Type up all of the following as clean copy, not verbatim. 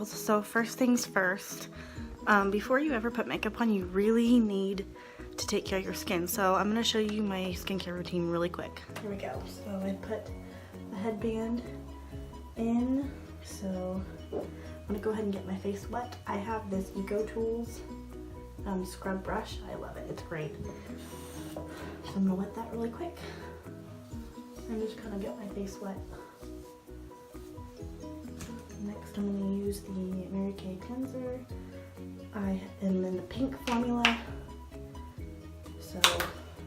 girls, so first things first, before you ever put makeup on, you really need to take care of your skin. So I'm going to show you my skincare routine really quick. Here we go. So I put a headband in, so I'm going to go ahead and get my face wet. I have this Eco Tools scrub brush. I love it. It's great. So I'm going to wet that really quick and just kind of get my face wet. Next, I'm going to use the Mary Kay cleanser. I am in the pink formula, so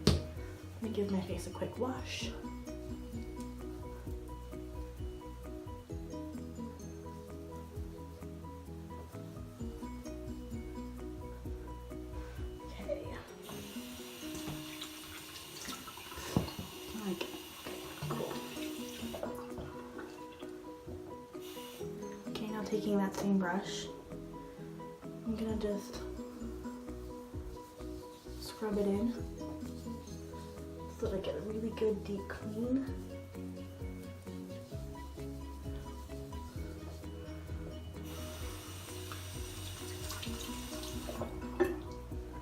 let me give my face a quick wash. Okay. Okay, cool. Okay, now taking that same brush, I'm gonna just scrub it in so that I get a really good deep clean.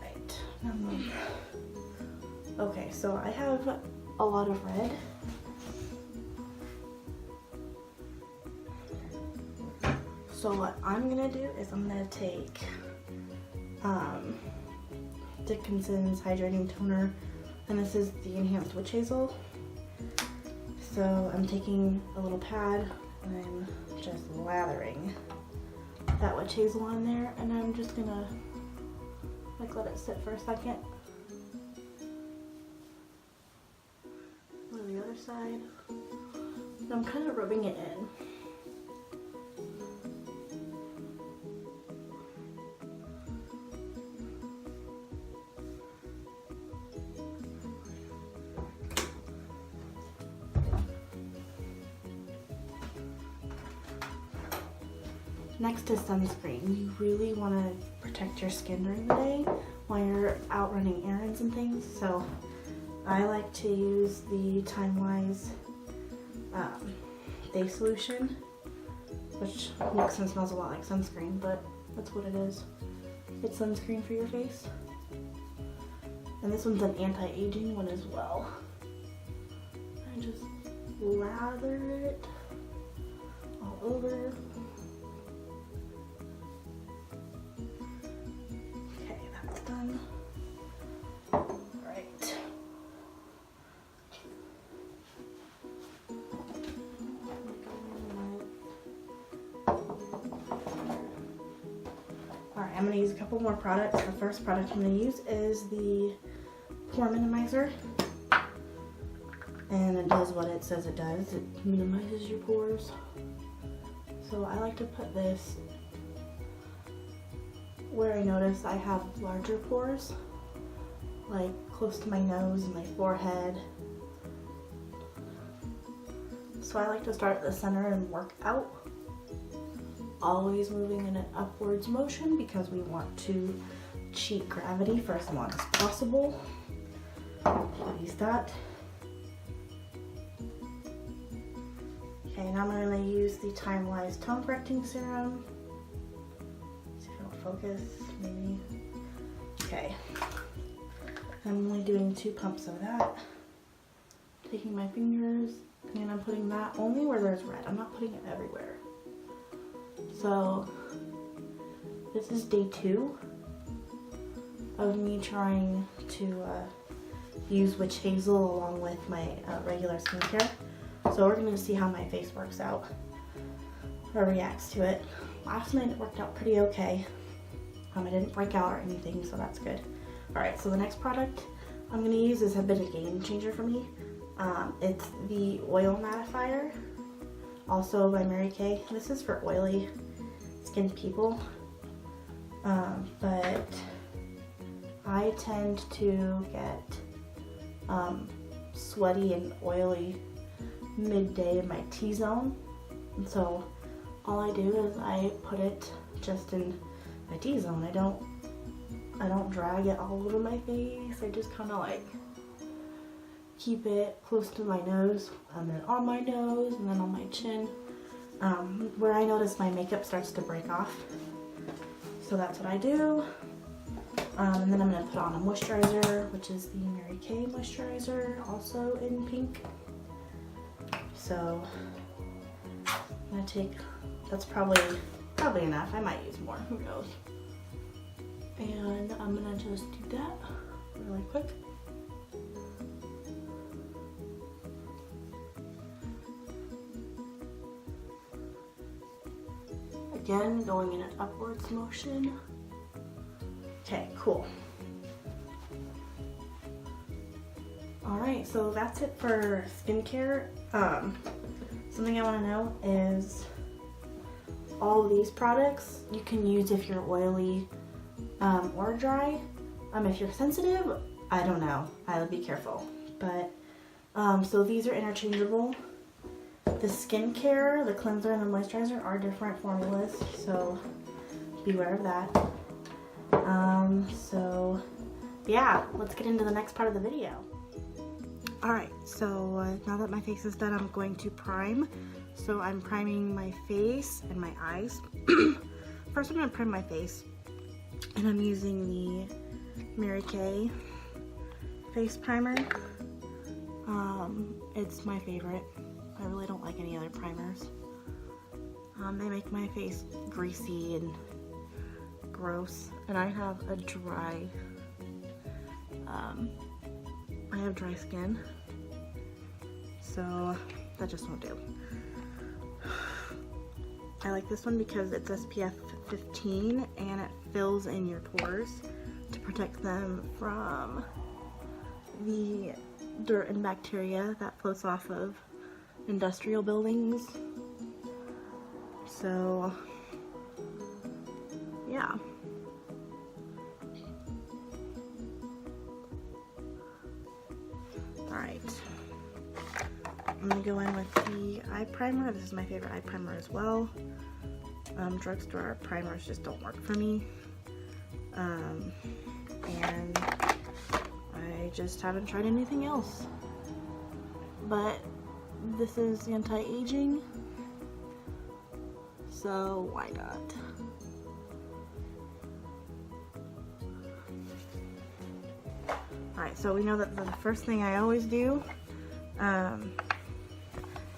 Right. Okay, so I have a lot of red. So what I'm gonna do is I'm gonna take Dickinson's hydrating toner, and this is the Enhanced Witch Hazel. So I'm taking a little pad and I'm just lathering that witch hazel on there, and I'm just gonna like let it sit for a second. Go to the other side. And I'm kind of rubbing it in. Next is sunscreen. You really want to protect your skin during the day while you're out running errands and things. So I like to use the Timewise Day Solution, which looks and smells a lot like sunscreen, but that's what it is. It's sunscreen for your face. And this one's an anti-aging one as well. I just lather it all over. Done. Right. Alright, I'm going to use a couple more products. The first product I'm going to use is the Pore Minimizer. And it does what it says it does. It minimizes your pores. So I like to put this where I notice I have larger pores, like close to my nose and my forehead. So I like to start at the center and work out, always moving in an upwards motion because we want to cheat gravity for as long as possible. Use that. Okay, now I'm going to use the Timewise Tone Correcting Serum. Focus, maybe. Okay. I'm only doing 2 pumps of that. Taking my fingers and I'm putting that only where there's red. I'm not putting it everywhere. So this is day 2 of me trying to use witch hazel along with my regular skincare. So we're going to see how my face works out or reacts to it. Last night it worked out pretty okay. I didn't break out or anything, so that's good. Alright, so the next product I'm going to use has been a game changer for me. It's the Oil Mattifier, also by Mary Kay. This is for oily skinned people, but I tend to get sweaty and oily midday in my T-zone, and so all I do is I put it just in my T-zone. I don't drag it all over my face. I just kind of like keep it close to my nose, and then on my nose, and then on my chin. where I notice my makeup starts to break off. So that's what I do. And then I'm going to put on a moisturizer, which is the Mary Kay moisturizer, also in pink. So I'm going to take, that's probably enough. I might use more, who knows. And I'm going to just do that really quick. Again, going in an upwards motion. Okay, cool. Alright, so that's it for skincare. Something I want to know is all of these products you can use if you're oily or dry. If you're sensitive, I don't know. I would be careful. But, so these are interchangeable. The skincare, the cleanser, and the moisturizer are different formulas, so beware of that. So yeah, let's get into the next part of the video. Alright, so now that my face is done, I'm going to prime. So I'm priming my face and my eyes. First I'm going to prime my face, and I'm using the Mary Kay face primer. It's my favorite. I really don't like any other primers. They make my face greasy and gross, and I have a dry, I have dry skin, so that just won't do. I like this one because it's SPF 15 and it fills in your pores to protect them from the dirt and bacteria that floats off of industrial buildings. So yeah. Alright. I'm gonna go in with the eye primer. This is my favorite eye primer as well. Drugstore primers just don't work for me. And I just haven't tried anything else. But this is anti-aging, so why not? Alright, so we know that the first thing I always do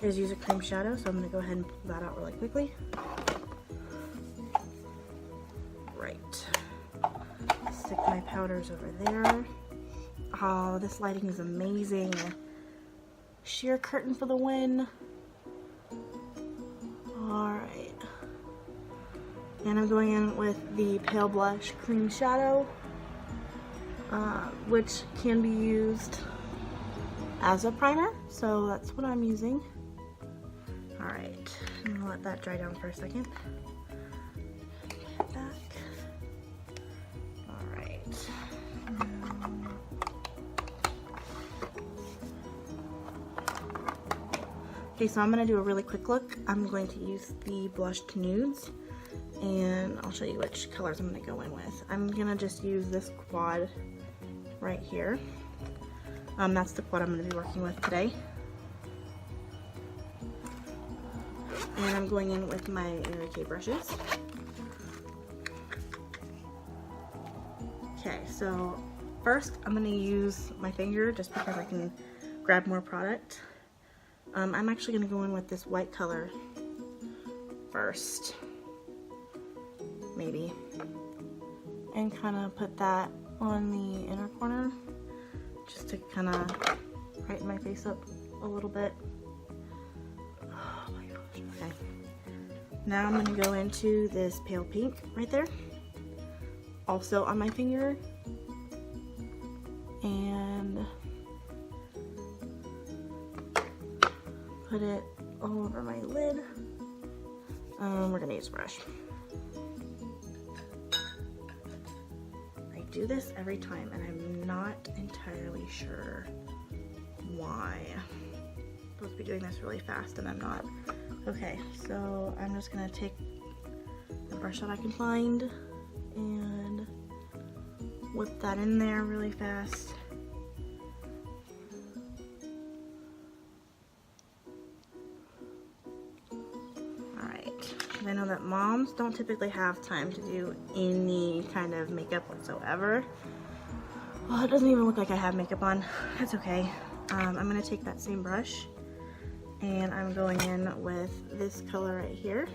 is use a cream shadow, so I'm going to go ahead and pull that out really quickly. Right. Stick my powders over there. Oh, this lighting is amazing. Sheer curtain for the win. Alright. And I'm going in with the Pale Blush Cream Shadow, which can be used as a primer, so that's what I'm using. Alright, I'm gonna let that dry down for a second. Get back. Alright. Okay, so I'm going to do a really quick look. I'm going to use the Blushed Nudes, and I'll show you which colors I'm going to go in with. I'm going to just use this quad right here. That's the quad I'm going to be working with today. And I'm going in with my Mary Kay brushes. Okay, so first I'm going to use my finger just because I can grab more product. I'm actually going to go in with this white color first, maybe, and kind of put that on the inner corner just to kind of brighten my face up a little bit. Oh my gosh, okay. Now I'm going to go into this pale pink right there, also on my finger, and put it all over my lid. We're gonna use a brush. I do this every time and I'm not entirely sure why. I'm supposed to be doing this really fast and I'm not. Okay, so I'm just gonna take a brush that I can find and whip that in there really fast. that moms don't typically have time to do any kind of makeup whatsoever. Well, it doesn't even look like I have makeup on. That's okay. I'm gonna take that same brush and I'm going in with this color right here.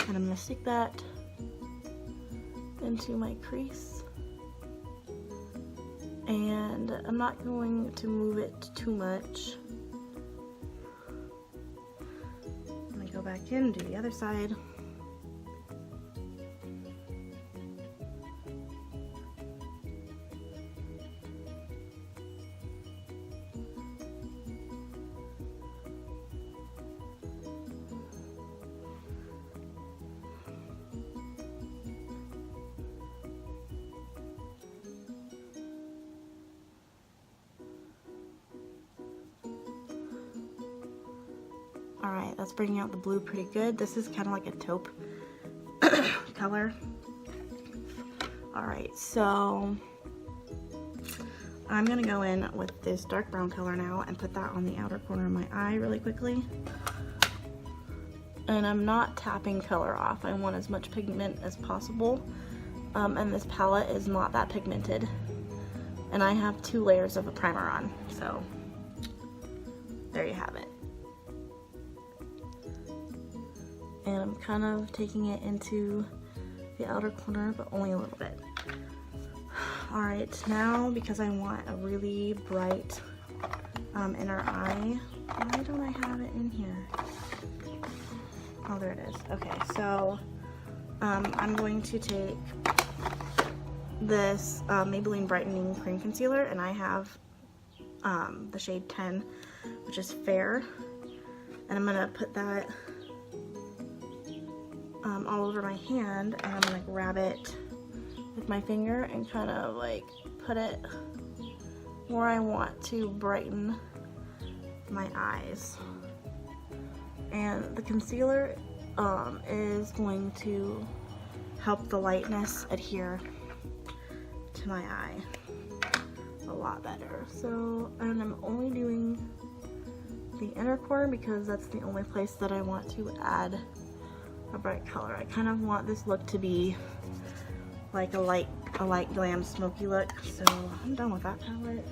And I'm gonna stick that into my crease. And I'm not going to move it too much. I'm gonna go back in and do the other side. Alright, that's bringing out the blue pretty good. This is kind of like a taupe color. Alright, so I'm going to go in with this dark brown color now and put that on the outer corner of my eye really quickly. And I'm not tapping color off. I want as much pigment as possible. And this palette is not that pigmented. And I have 2 layers of a primer on, so there you have it. And I'm kind of taking it into the outer corner, but only a little bit. Alright, now because I want a really bright inner eye, why don't I have it in here? Oh, there it is. Okay, so I'm going to take this Maybelline Brightening Cream Concealer, and I have the shade 10, which is Fair. And I'm going to put that all over my hand, and I'm gonna grab it with my finger and kind of like put it where I want to brighten my eyes. And the concealer is going to help the lightness adhere to my eye a lot better. So, and I'm only doing the inner corner because that's the only place that I want to add a bright color. I kind of want this look to be like a light glam smoky look, so I'm done with that palette.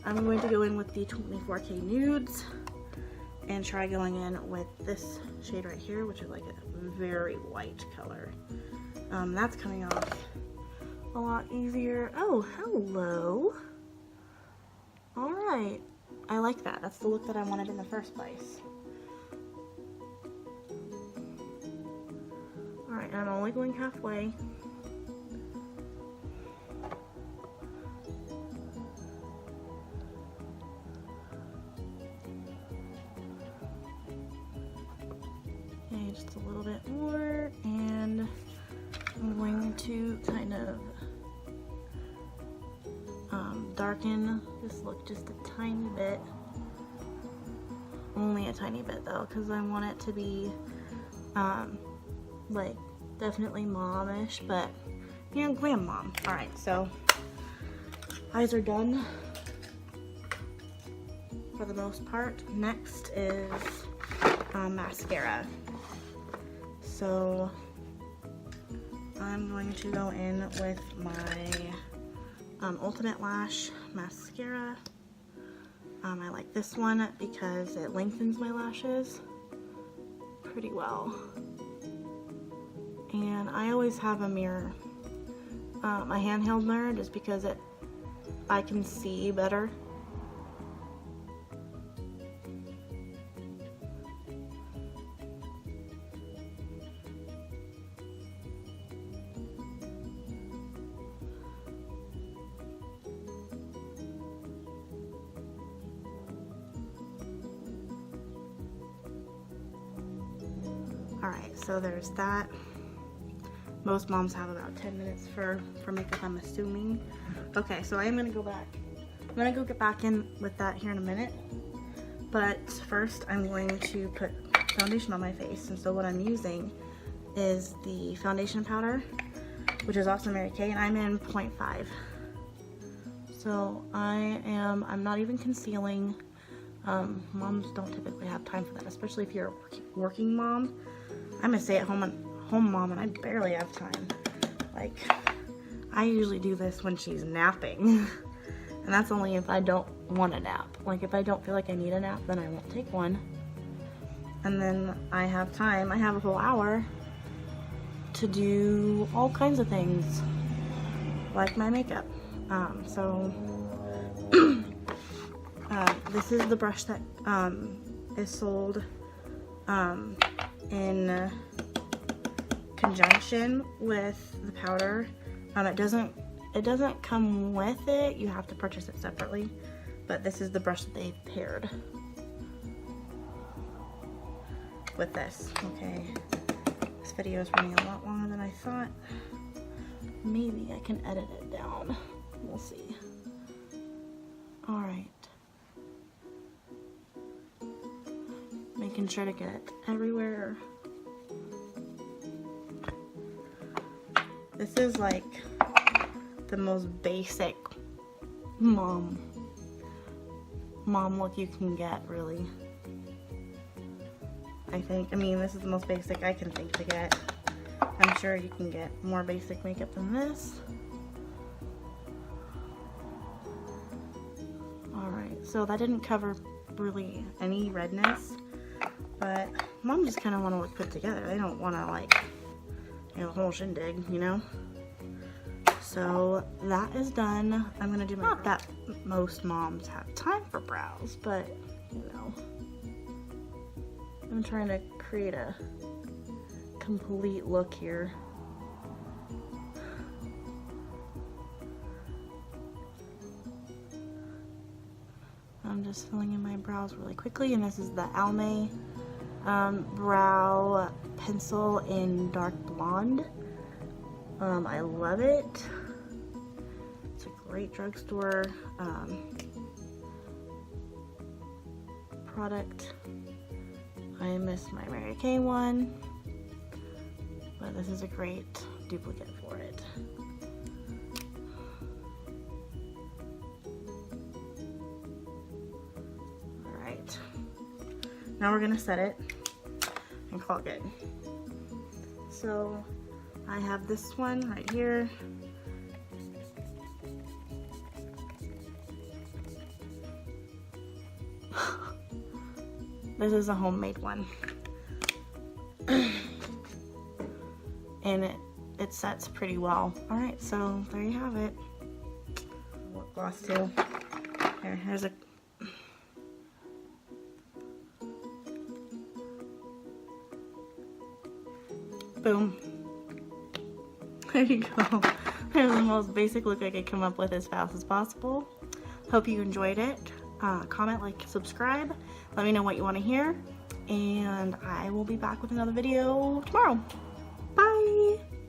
I'm going to go in with the 24K Nudes and try going in with this shade right here, which is like a very white color. That's coming off a lot easier. Oh, hello. Alright, I like that. That's the look that I wanted in the first place. Alright, I'm only going halfway. Okay, just a little bit more, and I'm going to kind of darken this look just a tiny bit. Only a tiny bit though, because I want it to be like definitely momish, but you know, glam mom. Alright, so eyes are done for the most part. Next is mascara. So I'm going to go in with my Ultimate Lash mascara. I like this one because it lengthens my lashes pretty well. And I always have a mirror, a handheld mirror, just because I can see better. Alright, so there's that. Most moms have about 10 minutes for makeup, I'm assuming. Okay, so I am going to go back. I'm going to go get back in with that here in a minute. But first, I'm going to put foundation on my face. And so what I'm using is the foundation powder, which is also Mary Kay, and I'm in 0.5. So I'm not even concealing. Moms don't typically have time for that, especially if you're a working mom. I'm a stay-at-home mom and I barely have time. Like, I usually do this when she's napping. And that's only if I don't want a nap. Like, if I don't feel like I need a nap, then I won't take one. And then I have time, I have a whole hour to do all kinds of things, like my makeup. This is the brush that is sold in conjunction with the powder. It doesn't come with it. You have to purchase it separately. But this is the brush that they've paired with this. Okay, this video is running a lot longer than I thought. Maybe I can edit it down. We'll see. All right. Making sure to get it everywhere. This is like the most basic mom look you can get, really. I mean, this is the most basic I can think to get. I'm sure you can get more basic makeup than this. Alright, so that didn't cover really any redness, but mom just kind of want to look put together. They don't want to, like, you know, the whole shindig, you know? So that is done. I'm going to do my, not that most moms have time for brows, but, you know, I'm trying to create a complete look here. I'm just filling in my brows really quickly, and this is the Almay brow pencil in dark blonde. I love it. It's a great drugstore product. I missed my Mary Kay one, but this is a great duplicate for it. Alright, now we're gonna set it and call it good. So I have this one right here. This is a homemade one. And it sets pretty well. Alright, so there you have it. Lip gloss too. Here's a boom. There you go. There's the most basic look I could come up with as fast as possible. Hope you enjoyed it. Comment, like, subscribe. Let me know what you want to hear. And I will be back with another video tomorrow.